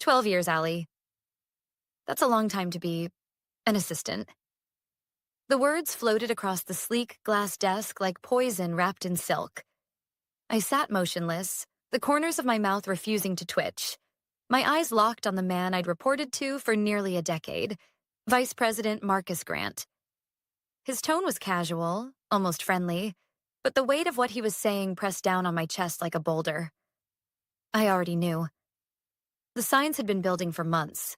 12 years, Allie. That's a long time to be an assistant. The words floated across the sleek glass desk like poison wrapped in silk. I sat motionless, the corners of my mouth refusing to twitch. My eyes locked on the man I'd reported to for nearly a decade, Vice President Marcus Grant. His tone was casual, almost friendly, but the weight of what he was saying pressed down on my chest like a boulder. I already knew. The signs had been building for months.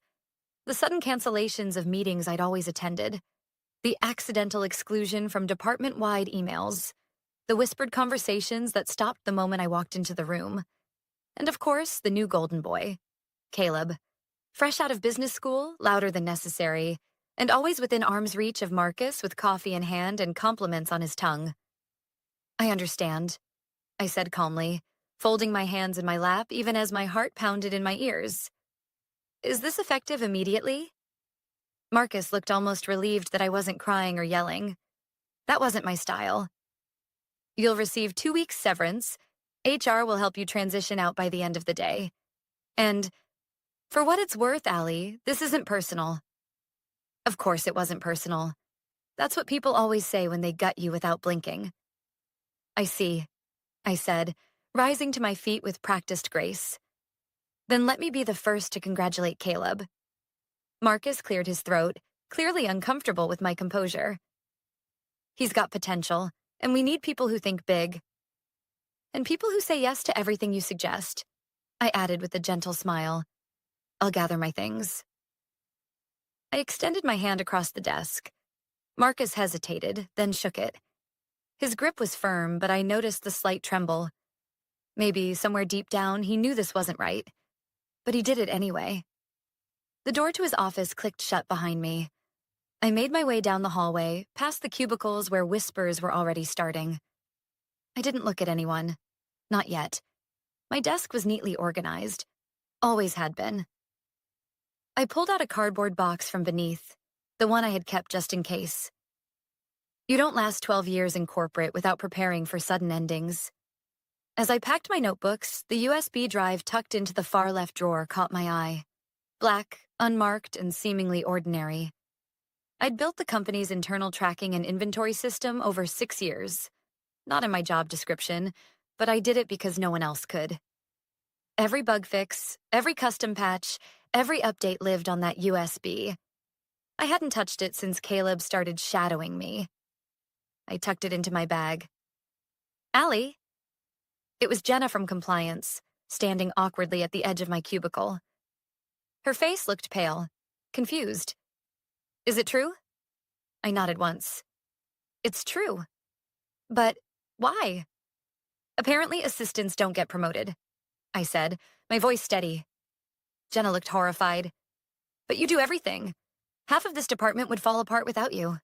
The sudden cancellations of meetings I'd always attended, the accidental exclusion from department-wide emails, the whispered conversations that stopped the moment I walked into the room, and of course, the new golden boy, Caleb, fresh out of business school, louder than necessary, and always within arm's reach of Marcus with coffee in hand and compliments on his tongue. I understand, I said calmly, folding my hands in my lap even as my heart pounded in my ears. Is this effective immediately? Marcus looked almost relieved that I wasn't crying or yelling. That wasn't my style. You'll receive 2 weeks severance. HR will help you transition out by the end of the day. And for what it's worth, Allie, this isn't personal. Of course it wasn't personal. That's what people always say when they gut you without blinking. I see, I said, rising to my feet with practiced grace. Then let me be the first to congratulate Caleb. Marcus cleared his throat, clearly uncomfortable with my composure. He's got potential, and we need people who think big. And people who say yes to everything you suggest, I added with a gentle smile. I'll gather my things. I extended my hand across the desk. Marcus hesitated, then shook it. His grip was firm, but I noticed the slight tremble. Maybe somewhere deep down he knew this wasn't right. But he did it anyway. The door to his office clicked shut behind me. I made my way down the hallway, past the cubicles where whispers were already starting. I didn't look at anyone. Not yet. My desk was neatly organized. Always had been. I pulled out a cardboard box from beneath, the one I had kept just in case. You don't last 12 years in corporate without preparing for sudden endings. As I packed my notebooks, the USB drive tucked into the far left drawer caught my eye. Black, unmarked, and seemingly ordinary. I'd built the company's internal tracking and inventory system over 6 years. Not in my job description, but I did it because no one else could. Every bug fix, every custom patch, every update lived on that USB. I hadn't touched it since Caleb started shadowing me. I tucked it into my bag. Allie? It was Jenna from compliance, standing awkwardly at the edge of my cubicle. Her face looked pale, confused. Is it true? I nodded once. It's true. But why? Apparently assistants don't get promoted, I said, my voice steady. Jenna looked horrified. But you do everything. Half of this department would fall apart without you.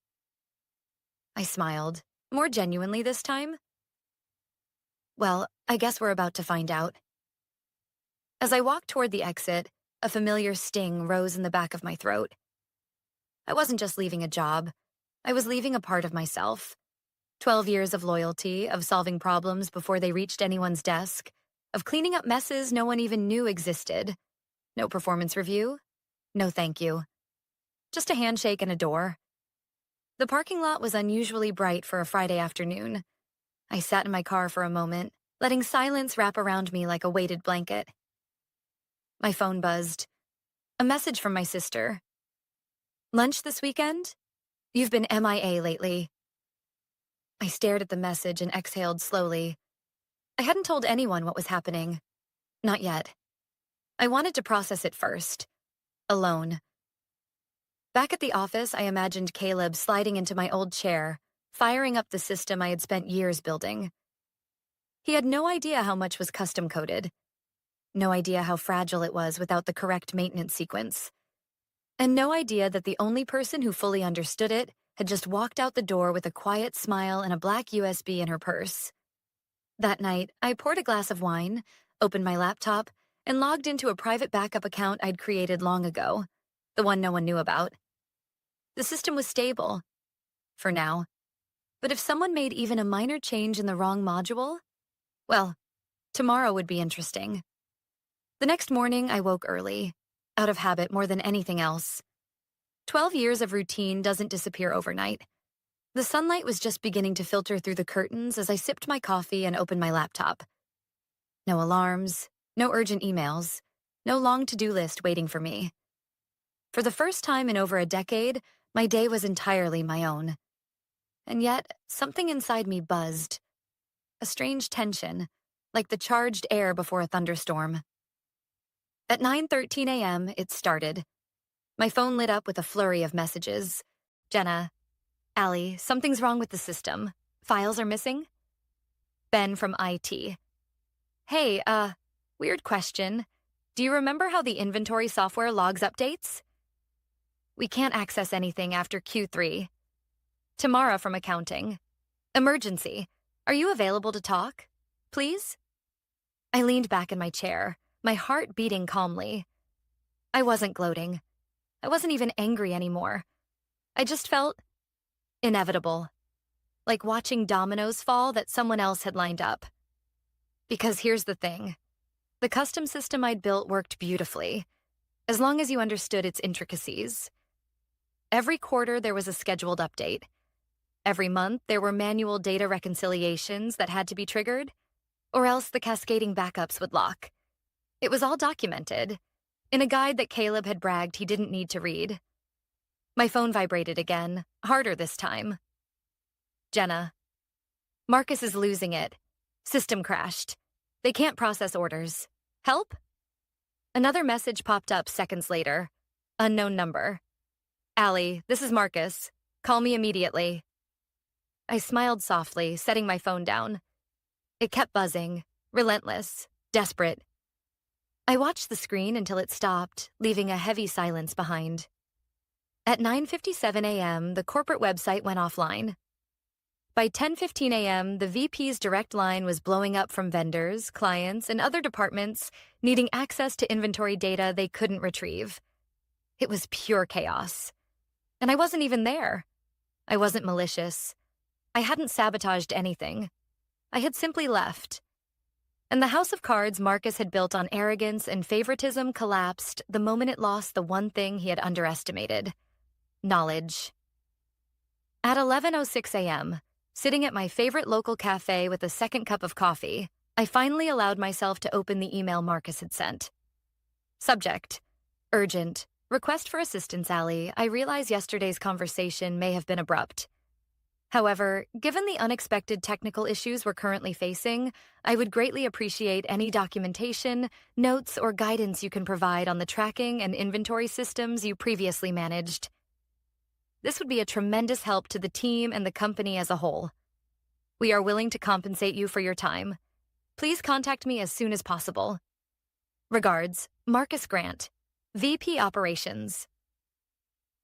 I smiled, more genuinely this time. Well, I guess we're about to find out. As I walked toward the exit, a familiar sting rose in the back of my throat. I wasn't just leaving a job. I was leaving a part of myself. 12 years of loyalty, of solving problems before they reached anyone's desk, of cleaning up messes no one even knew existed. No performance review. No thank you. Just a handshake and a door. The parking lot was unusually bright for a Friday afternoon. I sat in my car for a moment, letting silence wrap around me like a weighted blanket. My phone buzzed. A message from my sister. Lunch this weekend? You've been MIA lately. I stared at the message and exhaled slowly. I hadn't told anyone what was happening. Not yet. I wanted to process it first. Alone. Back at the office, I imagined Caleb sliding into my old chair, firing up the system I had spent years building. He had no idea how much was custom-coded. No idea how fragile it was without the correct maintenance sequence. And no idea that the only person who fully understood it had just walked out the door with a quiet smile and a black USB in her purse. That night, I poured a glass of wine, opened my laptop, and logged into a private backup account I'd created long ago, the one no one knew about. The system was stable, for now. But if someone made even a minor change in the wrong module, well, tomorrow would be interesting. The next morning, I woke early. out of habit more than anything else. 12 years of routine doesn't disappear overnight. The sunlight was just beginning to filter through the curtains as I sipped my coffee and opened my laptop. No alarms, no urgent emails, no long to-do list waiting for me. For the first time in over a decade, my day was entirely my own. And yet, something inside me buzzed. A strange tension, like the charged air before a thunderstorm. At 9:13 a.m., it started. My phone lit up with a flurry of messages. Jenna, Allie, something's wrong with the system. Files are missing? Ben from IT. Hey, weird question. Do you remember how the inventory software logs updates? We can't access anything after Q3. Tamara from accounting. Emergency. Are you available to talk? Please? I leaned back in my chair, my heart beating calmly. I wasn't gloating. I wasn't even angry anymore. I just felt inevitable, like watching dominoes fall that someone else had lined up. Because here's the thing. The custom system I'd built worked beautifully, as long as you understood its intricacies. Every quarter, there was a scheduled update. Every month, there were manual data reconciliations that had to be triggered, or else the cascading backups would lock. It was all documented, in a guide that Caleb had bragged he didn't need to read. My phone vibrated again, harder this time. Jenna. Marcus is losing it. System crashed. They can't process orders. Help? Another message popped up seconds later. Unknown number. Allie, this is Marcus. Call me immediately. I smiled softly, setting my phone down. It kept buzzing, relentless, desperate. I watched the screen until it stopped, leaving a heavy silence behind. At 9:57 a.m., the corporate website went offline. By 10:15 a.m., the VP's direct line was blowing up from vendors, clients, and other departments needing access to inventory data they couldn't retrieve. It was pure chaos. And I wasn't even there. I wasn't malicious. I hadn't sabotaged anything. I had simply left. And the house of cards Marcus had built on arrogance and favoritism collapsed the moment it lost the one thing he had underestimated: knowledge. At 11:06 a.m., sitting at my favorite local cafe with a second cup of coffee, I finally allowed myself to open the email Marcus had sent. Subject: urgent. Request for assistance, Allie. I realize yesterday's conversation may have been abrupt. However, given the unexpected technical issues we're currently facing, I would greatly appreciate any documentation, notes, or guidance you can provide on the tracking and inventory systems you previously managed. This would be a tremendous help to the team and the company as a whole. We are willing to compensate you for your time. Please contact me as soon as possible. Regards, Marcus Grant, VP Operations.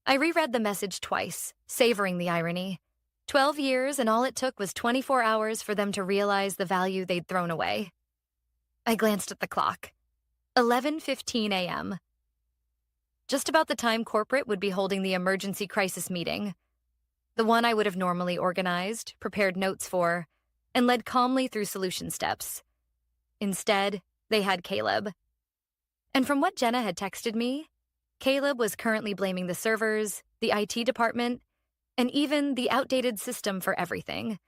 I reread the message twice, savoring the irony. 12 years, and all it took was 24 hours for them to realize the value they'd thrown away. I glanced at the clock. 11:15 a.m. Just about the time corporate would be holding the emergency crisis meeting. The one I would have normally organized, prepared notes for, and led calmly through solution steps. Instead, they had Caleb. And from what Jenna had texted me, Caleb was currently blaming the servers, the IT department, and even the outdated system for everything,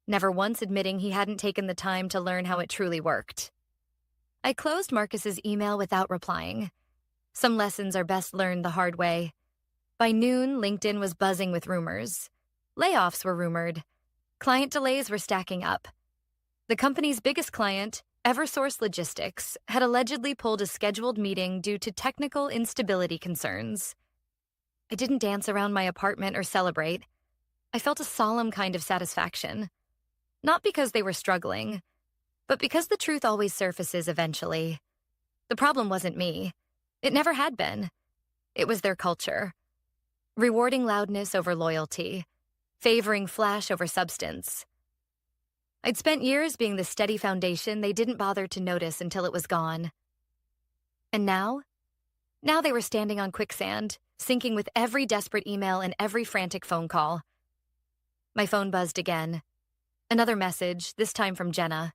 never once admitting he hadn't taken the time to learn how it truly worked. I closed Marcus's email without replying. Some lessons are best learned the hard way. By noon, LinkedIn was buzzing with rumors. Layoffs were rumored. Client delays were stacking up. The company's biggest client, Eversource Logistics, had allegedly pulled a scheduled meeting due to technical instability concerns. I didn't dance around my apartment or celebrate. I felt a solemn kind of satisfaction. Not because they were struggling, but because the truth always surfaces eventually. The problem wasn't me. It never had been. It was their culture. Rewarding loudness over loyalty. Favoring flash over substance. I'd spent years being the steady foundation they didn't bother to notice until it was gone. And now? Now they were standing on quicksand, sinking with every desperate email and every frantic phone call. My phone buzzed again. Another message, this time from Jenna.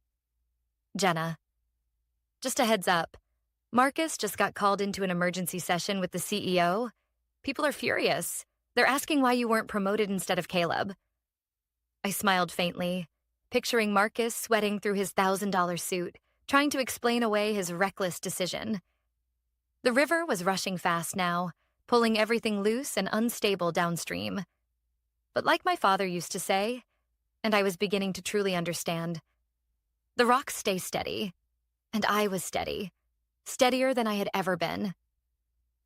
Jenna. Just a heads up. Marcus just got called into an emergency session with the CEO. People are furious. They're asking why you weren't promoted instead of Caleb. I smiled faintly, picturing Marcus sweating through his $1,000 suit, trying to explain away his reckless decision. The river was rushing fast now, pulling everything loose and unstable downstream. But like my father used to say, and I was beginning to truly understand, the rocks stay steady, and I was steady, steadier than I had ever been.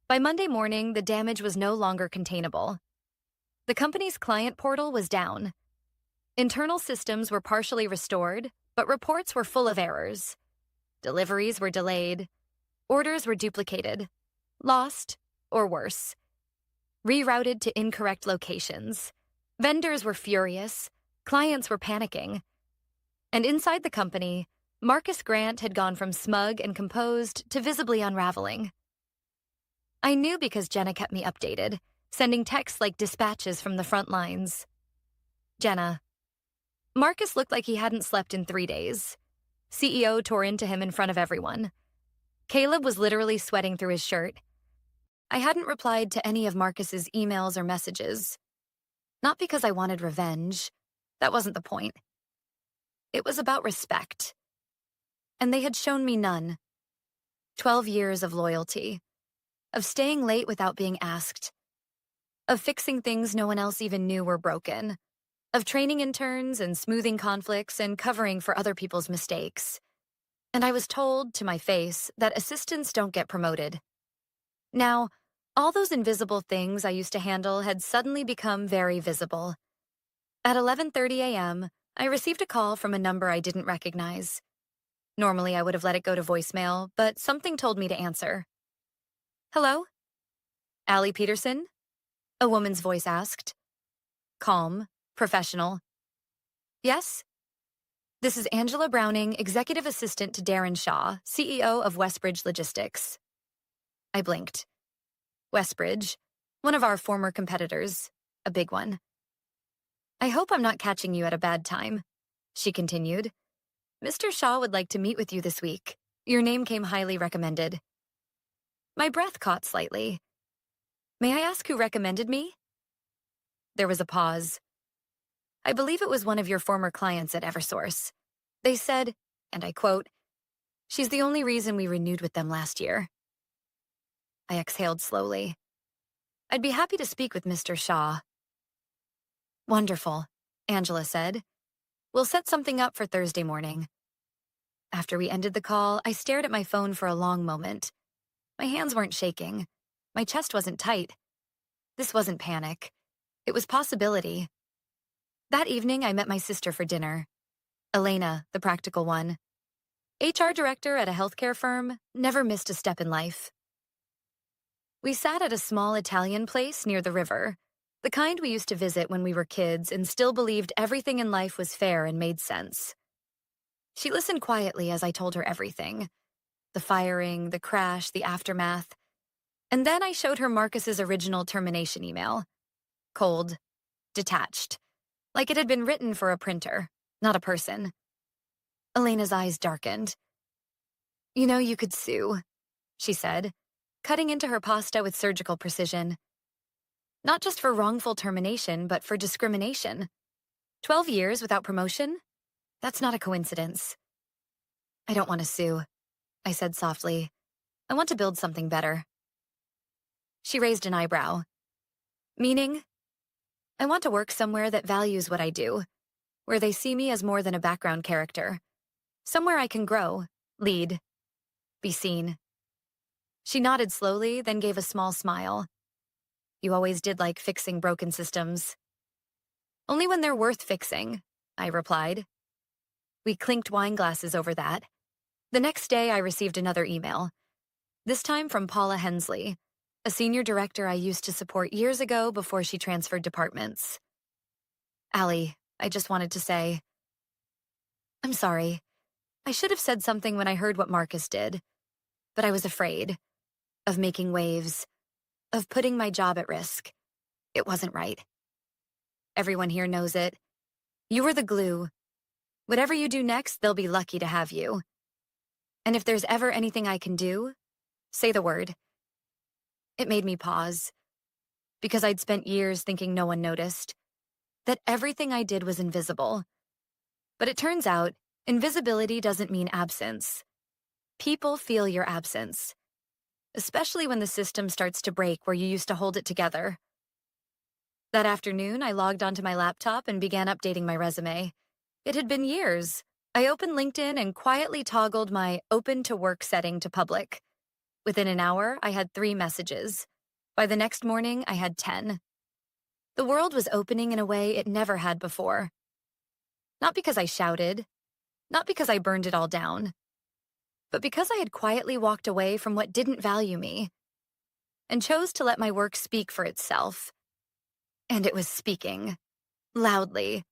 By Monday morning, the damage was no longer containable. The company's client portal was down. Internal systems were partially restored, but reports were full of errors. Deliveries were delayed. Orders were duplicated, lost, or worse. Rerouted to incorrect locations. Vendors were furious. Clients were panicking. And inside the company, Marcus Grant had gone from smug and composed to visibly unraveling. I knew because Jenna kept me updated, sending texts like dispatches from the front lines. Jenna. Marcus looked like he hadn't slept in 3 days. CEO tore into him in front of everyone. Caleb was literally sweating through his shirt. I hadn't replied to any of Marcus's emails or messages. Not because I wanted revenge. That wasn't the point. It was about respect. And they had shown me none. 12 years of loyalty. Of staying late without being asked. Of fixing things no one else even knew were broken. Of training interns and smoothing conflicts and covering for other people's mistakes. And I was told, to my face, that assistants don't get promoted. Now, all those invisible things I used to handle had suddenly become very visible. At 11:30 a.m., I received a call from a number I didn't recognize. Normally, I would have let it go to voicemail, but something told me to answer. Hello? Allie Peterson? A woman's voice asked. Calm, professional. Yes? This is Angela Browning, executive assistant to Darren Shaw, CEO of Westbridge Logistics. I blinked. Westbridge, one of our former competitors, a big one. I hope I'm not catching you at a bad time, she continued. Mr. Shaw would like to meet with you this week. Your name came highly recommended. My breath caught slightly. May I ask who recommended me? There was a pause. I believe it was one of your former clients at Eversource. They said, and I quote, "She's the only reason we renewed with them last year." I exhaled slowly. I'd be happy to speak with Mr. Shaw. Wonderful, Angela said. We'll set something up for Thursday morning. After we ended the call, I stared at my phone for a long moment. My hands weren't shaking. My chest wasn't tight. This wasn't panic. It was possibility. That evening, I met my sister for dinner. Elena, the practical one. HR director at a healthcare firm, never missed a step in life. We sat at a small Italian place near the river, the kind we used to visit when we were kids and still believed everything in life was fair and made sense. She listened quietly as I told her everything. The firing, the crash, the aftermath. And then I showed her Marcus's original termination email. Cold. Detached. Like it had been written for a printer, not a person. Elena's eyes darkened. You know, you could sue, she said, cutting into her pasta with surgical precision. Not just for wrongful termination, but for discrimination. 12 years without promotion? That's not a coincidence. I don't want to sue, I said softly. I want to build something better. She raised an eyebrow. Meaning? I want to work somewhere that values what I do, where they see me as more than a background character. Somewhere I can grow, lead, be seen. She nodded slowly, then gave a small smile. You always did like fixing broken systems. Only when they're worth fixing, I replied. We clinked wine glasses over that. The next day, I received another email. This time from Paula Hensley, a senior director I used to support years ago before she transferred departments. Allie, I just wanted to say, I'm sorry. I should have said something when I heard what Marcus did, but I was afraid of making waves, of putting my job at risk. It wasn't right. Everyone here knows it. You were the glue. Whatever you do next, they'll be lucky to have you. And if there's ever anything I can do, Say the word. It made me pause, because I'd spent years thinking no one noticed, that everything I did was invisible. But it turns out, invisibility doesn't mean absence. People feel your absence, especially when the system starts to break where you used to hold it together. That afternoon, I logged onto my laptop and began updating my resume. It had been years. I opened LinkedIn and quietly toggled my open to work setting to public. Within an hour, I had 3 messages. By the next morning, I had 10. The world was opening in a way it never had before. Not because I shouted, not because I burned it all down, but because I had quietly walked away from what didn't value me and chose to let my work speak for itself. And it was speaking. Loudly.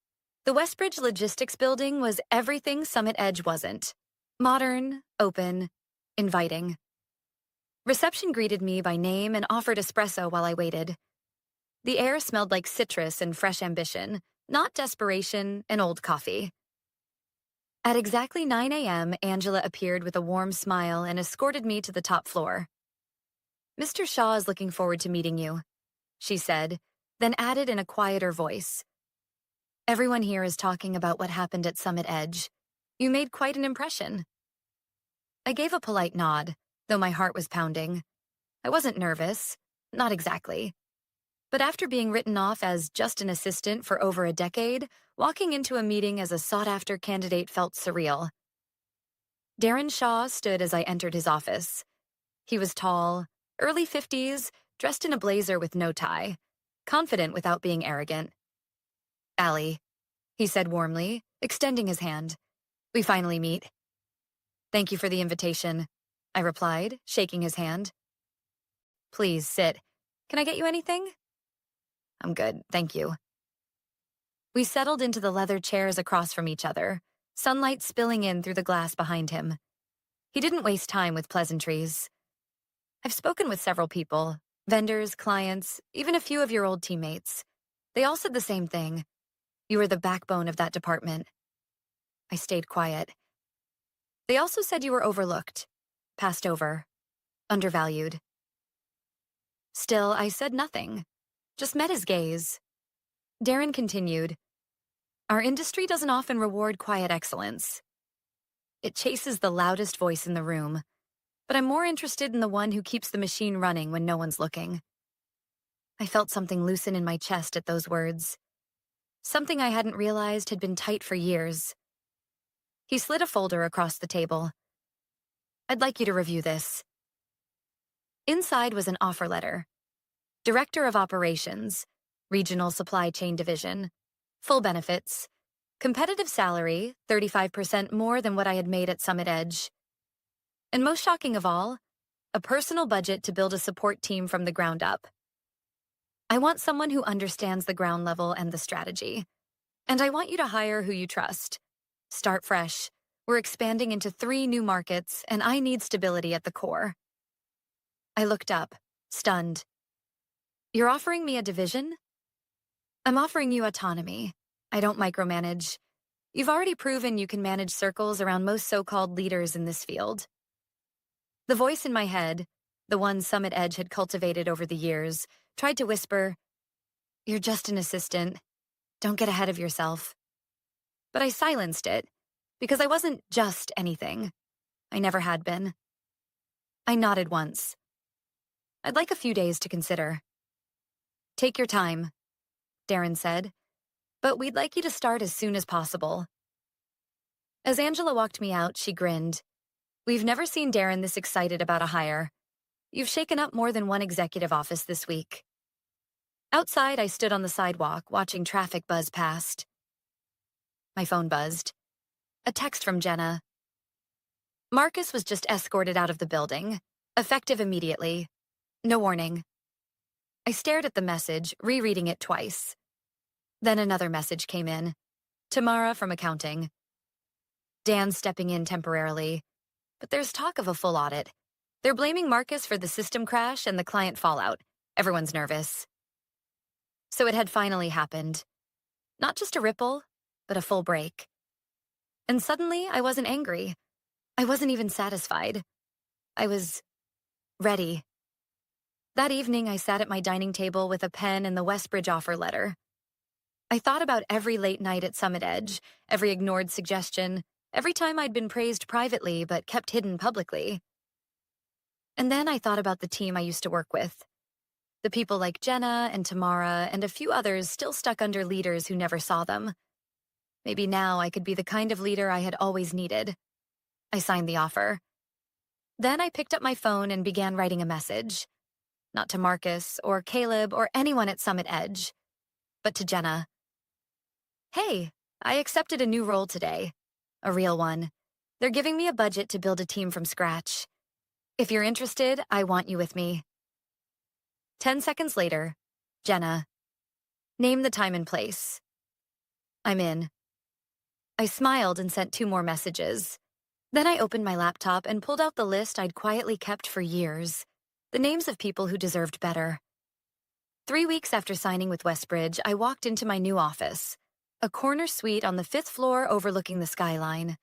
The Westbridge Logistics Building was everything Summit Edge wasn't. Modern, open, inviting. Reception greeted me by name and offered espresso while I waited. The air smelled like citrus and fresh ambition, not desperation and old coffee. At exactly 9 a.m., Angela appeared with a warm smile and escorted me to the top floor. "Mr. Shaw is looking forward to meeting you," she said, then added in a quieter voice. "Everyone here is talking about what happened at Summit Edge. You made quite an impression." I gave a polite nod, though my heart was pounding. I wasn't nervous, not exactly. But after being written off as just an assistant for over a decade, walking into a meeting as a sought-after candidate felt surreal. Darren Shaw stood as I entered his office. He was tall, early 50s, dressed in a blazer with no tie, confident without being arrogant. "Allie," he said warmly, extending his hand. "We finally meet." "Thank you for the invitation," I replied, shaking his hand. "Please sit. Can I get you anything?" "I'm good, thank you." We settled into the leather chairs across from each other, sunlight spilling in through the glass behind him. He didn't waste time with pleasantries. "I've spoken with several people, vendors, clients, even a few of your old teammates. They all said the same thing. You were the backbone of that department." I stayed quiet. "They also said you were overlooked, passed over, undervalued." Still, I said nothing, just met his gaze. Darren continued, "Our industry doesn't often reward quiet excellence. It chases the loudest voice in the room, but I'm more interested in the one who keeps the machine running when no one's looking." I felt something loosen in my chest at those words. Something I hadn't realized had been tight for years. He slid a folder across the table. "I'd like you to review this." Inside was an offer letter. Director of Operations, Regional Supply Chain Division, full benefits, competitive salary, 35% more than what I had made at Summit Edge. And most shocking of all, a personal budget to build a support team from the ground up. "I want someone who understands the ground level and the strategy. And I want you to hire who you trust. Start fresh. We're expanding into 3 new markets, and I need stability at the core." I looked up, stunned. "You're offering me a division?" "I'm offering you autonomy. I don't micromanage. You've already proven you can manage circles around most so-called leaders in this field." The voice in my head, the one Summit Edge had cultivated over the years, tried to whisper, "You're just an assistant. Don't get ahead of yourself." But I silenced it, because I wasn't just anything. I never had been. I nodded once. "I'd like a few days to consider." "Take your time," Darren said, "but we'd like you to start as soon as possible." As Angela walked me out, she grinned. "We've never seen Darren this excited about a hire. You've shaken up more than one executive office this week." Outside, I stood on the sidewalk, watching traffic buzz past. My phone buzzed. A text from Jenna. "Marcus was just escorted out of the building. Effective immediately. No warning." I stared at the message, rereading it twice. Then another message came in. "Tamara from accounting. Dan stepping in temporarily. But there's talk of a full audit. They're blaming Marcus for the system crash and the client fallout. Everyone's nervous." So it had finally happened. Not just a ripple, but a full break. And suddenly, I wasn't angry. I wasn't even satisfied. I was Ready. That evening, I sat at my dining table with a pen and the Westbridge offer letter. I thought about every late night at Summit Edge, every ignored suggestion, every time I'd been praised privately but kept hidden publicly. And then I thought about the team I used to work with. The people like Jenna and Tamara and a few others still stuck under leaders who never saw them. Maybe now I could be the kind of leader I had always needed. I signed the offer. Then I picked up my phone and began writing a message. Not to Marcus or Caleb or anyone at Summit Edge, but to Jenna. Hey, I accepted a new role today. A real one. They're giving me a budget to build a team from scratch. If you're interested, I want you with me. 10 seconds later, Jenna. Name the time and place. I'm in. I smiled and sent 2 more messages. Then I opened my laptop and pulled out the list I'd quietly kept for years. The names of people who deserved better. 3 weeks after signing with Westbridge, I walked into my new office, a corner suite on the 5th floor overlooking the skyline.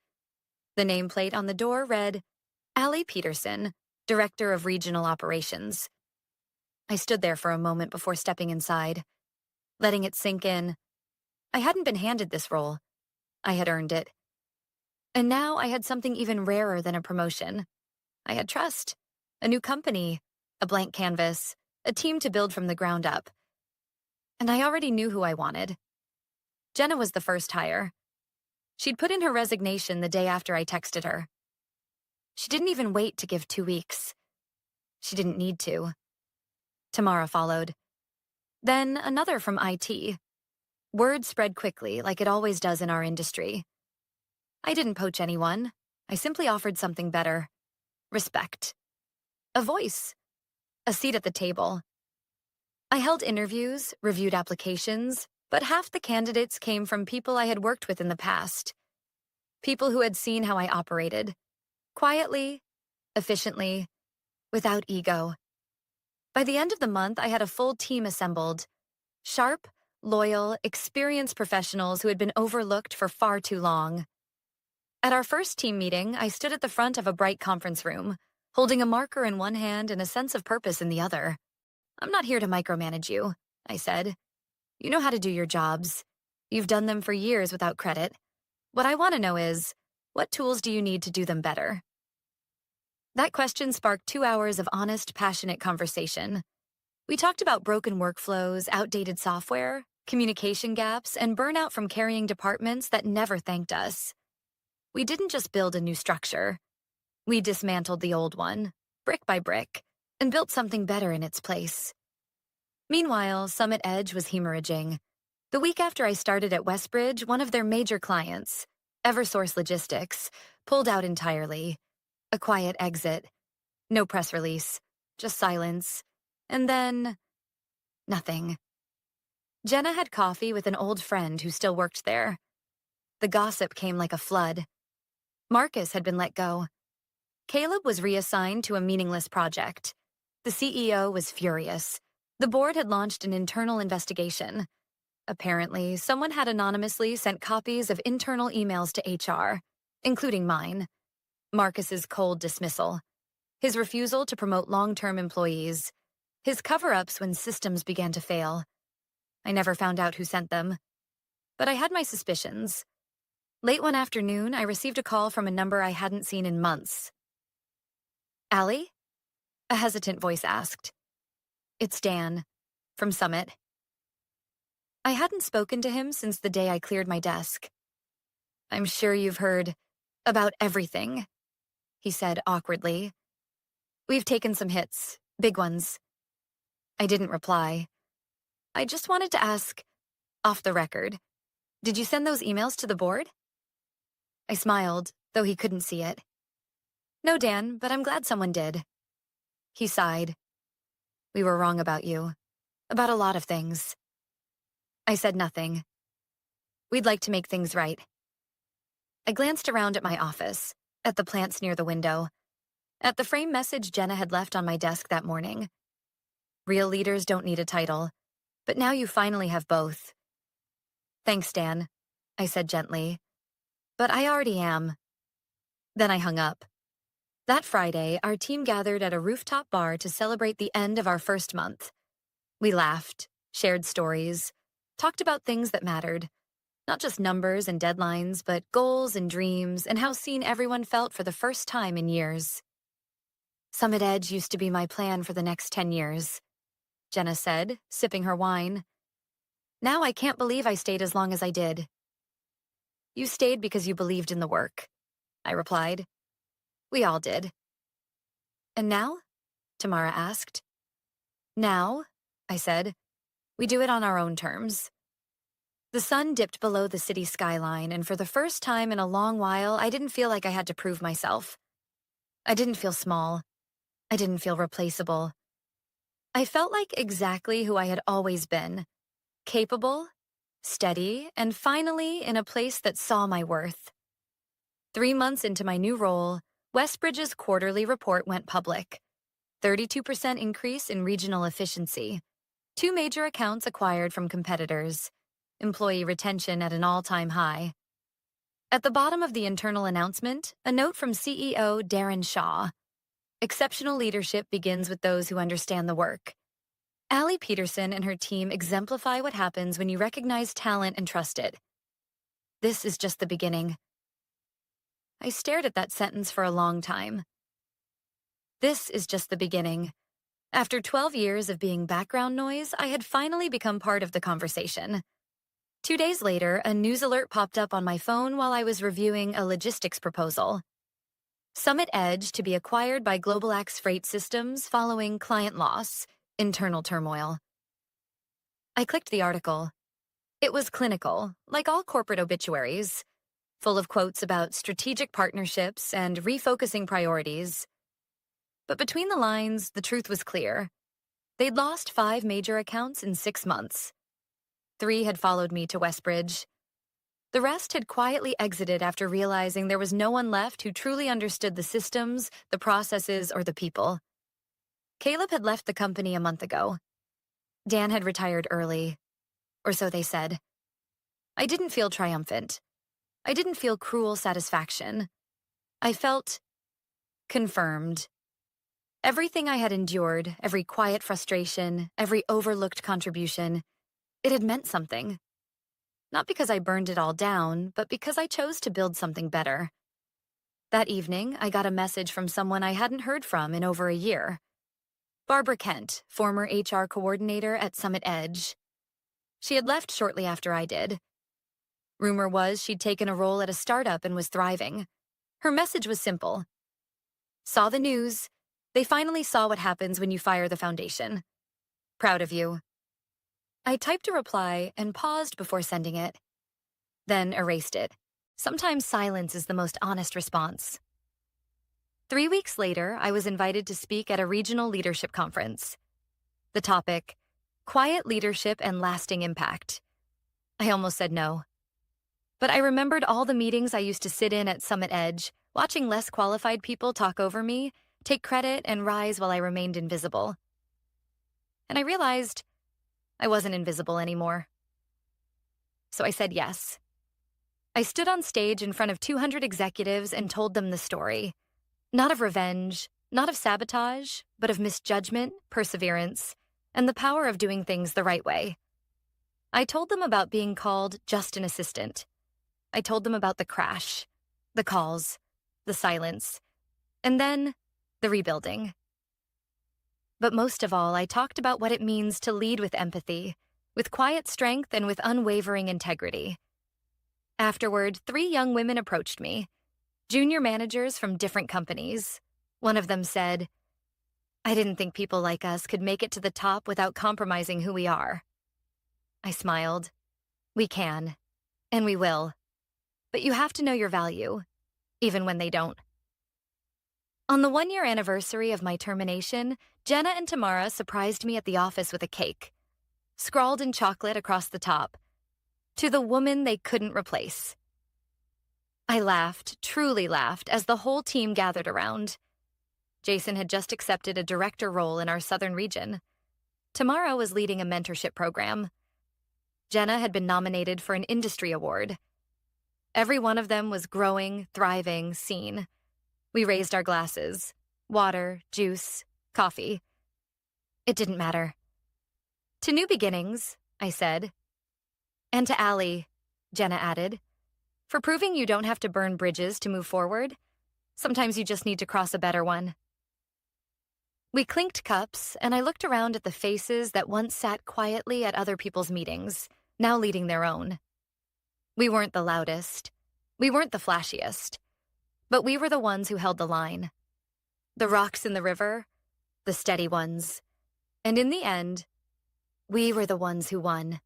The nameplate on the door read, Allie Peterson, Director of Regional Operations. I stood there for a moment before stepping inside, letting it sink in. I hadn't been handed this role. I had earned it. And now I had something even rarer than a promotion. I had trust, a new company, a blank canvas, a team to build from the ground up. And I already knew who I wanted. Jenna was the first hire. She'd put in her resignation the day after I texted her. She didn't even wait to give 2 weeks. She didn't need to. Tamara followed. Then another from IT. Word spread quickly, like it always does in our industry. I didn't poach anyone. I simply offered something better. Respect. A voice. A seat at the table. I held interviews, reviewed applications, but half the candidates came from people I had worked with in the past. People who had seen how I operated. Quietly, efficiently, without ego. By the end of the month, I had a full team assembled. Sharp, loyal, experienced professionals who had been overlooked for far too long. At our first team meeting, I stood at the front of a bright conference room, holding a marker in one hand and a sense of purpose in the other. I'm not here to micromanage you, I said. You know how to do your jobs. You've done them for years without credit. What I want to know is, what tools do you need to do them better? That question sparked 2 hours of honest, passionate conversation. We talked about broken workflows, outdated software, communication gaps, and burnout from carrying departments that never thanked us. We didn't just build a new structure. We dismantled the old one, brick by brick, and built something better in its place. Meanwhile, Summit Edge was hemorrhaging. The week after I started at Westbridge, one of their major clients, Eversource Logistics, pulled out entirely. A quiet exit. No press release. Just silence. And then, nothing. Jenna had coffee with an old friend who still worked there. The gossip came like a flood. Marcus had been let go. Caleb was reassigned to a meaningless project. The CEO was furious. The board had launched an internal investigation. Apparently, someone had anonymously sent copies of internal emails to HR, including mine. Marcus's cold dismissal. His refusal to promote long-term employees. His cover-ups when systems began to fail. I never found out who sent them. But I had my suspicions. Late one afternoon, I received a call from a number I hadn't seen in months. Allie? A hesitant voice asked. It's Dan, from Summit. I hadn't spoken to him since the day I cleared my desk. I'm sure you've heard about everything, he said awkwardly. We've taken some hits, big ones. I didn't reply. I just wanted to ask, off the record, did you send those emails to the board? I smiled, though he couldn't see it. No, Dan, but I'm glad someone did. He sighed. We were wrong about you. About a lot of things. I said nothing. We'd like to make things right. I glanced around at my office, at the plants near the window, at the frame message Jenna had left on my desk that morning. Real leaders don't need a title, but now you finally have both. Thanks, Dan, I said gently. But I already am. Then I hung up. That Friday, our team gathered at a rooftop bar to celebrate the end of our first month. We laughed, shared stories, talked about things that mattered. Not just numbers and deadlines, but goals and dreams and how seen everyone felt for the first time in years. Summit Edge used to be my plan for the next 10 years, Jenna said, sipping her wine. Now I can't believe I stayed as long as I did. You stayed because you believed in the work, I replied. We all did. And now? Tamara asked. Now, I said, we do it on our own terms. The sun dipped below the city skyline, and for the first time in a long while, I didn't feel like I had to prove myself. I didn't feel small. I didn't feel replaceable. I felt like exactly who I had always been. Capable, steady, and finally in a place that saw my worth. 3 months into my new role, Westbridge's quarterly report went public. 32% increase in regional efficiency. 2 major accounts acquired from competitors. Employee retention at an all-time high. At the bottom of the internal announcement, a note from CEO Darren Shaw. Exceptional leadership begins with those who understand the work. Allie Peterson and her team exemplify what happens when you recognize talent and trust it. This is just the beginning. I stared at that sentence for a long time. This is just the beginning. After 12 years of being background noise, I had finally become part of the conversation. 2 days later, a news alert popped up on my phone while I was reviewing a logistics proposal. Summit Edge to be acquired by Global Axe Freight Systems following client loss, internal turmoil. I clicked the article. It was clinical, like all corporate obituaries, full of quotes about strategic partnerships and refocusing priorities. But between the lines, the truth was clear. They'd lost 5 major accounts in 6 months. 3 had followed me to Westbridge. The rest had quietly exited after realizing there was no one left who truly understood the systems, the processes, or the people. Caleb had left the company a month ago. Dan had retired early, or so they said. I didn't feel triumphant. I didn't feel cruel satisfaction. I felt confirmed. Everything I had endured, every quiet frustration, every overlooked contribution, it had meant something. Not because I burned it all down, but because I chose to build something better. That evening, I got a message from someone I hadn't heard from in over a year. Barbara Kent, former HR coordinator at Summit Edge. She had left shortly after I did. Rumor was she'd taken a role at a startup and was thriving. Her message was simple. Saw the news. They finally saw what happens when you fire the foundation. Proud of you. I typed a reply and paused before sending it, then erased it. Sometimes silence is the most honest response. 3 weeks later, I was invited to speak at a regional leadership conference. The topic, Quiet Leadership and Lasting Impact. I almost said no. But I remembered all the meetings I used to sit in at Summit Edge, watching less qualified people talk over me, take credit, and rise while I remained invisible. And I realized I wasn't invisible anymore. So I said yes. I stood on stage in front of 200 executives and told them the story. Not of revenge, not of sabotage, but of misjudgment, perseverance, and the power of doing things the right way. I told them about being called just an assistant. I told them about the crash, the calls, the silence, and then the rebuilding. But most of all, I talked about what it means to lead with empathy, with quiet strength and with unwavering integrity. Afterward, 3 young women approached me, junior managers from different companies. One of them said, I didn't think people like us could make it to the top without compromising who we are. I smiled. We can, and we will. But you have to know your value, even when they don't. On the 1-year anniversary of my termination, Jenna and Tamara surprised me at the office with a cake, scrawled in chocolate across the top, to the woman they couldn't replace. I laughed, truly laughed, as the whole team gathered around. Jason had just accepted a director role in our southern region. Tamara was leading a mentorship program. Jenna had been nominated for an industry award. Every one of them was growing, thriving, seen. We raised our glasses. Water, juice, coffee. It didn't matter. To new beginnings, I said. And to Allie, Jenna added. For proving you don't have to burn bridges to move forward. Sometimes you just need to cross a better one. We clinked cups, and I looked around at the faces that once sat quietly at other people's meetings, now leading their own. We weren't the loudest. We weren't the flashiest. But we were the ones who held the line. The rocks in the river, the steady ones. And in the end, we were the ones who won.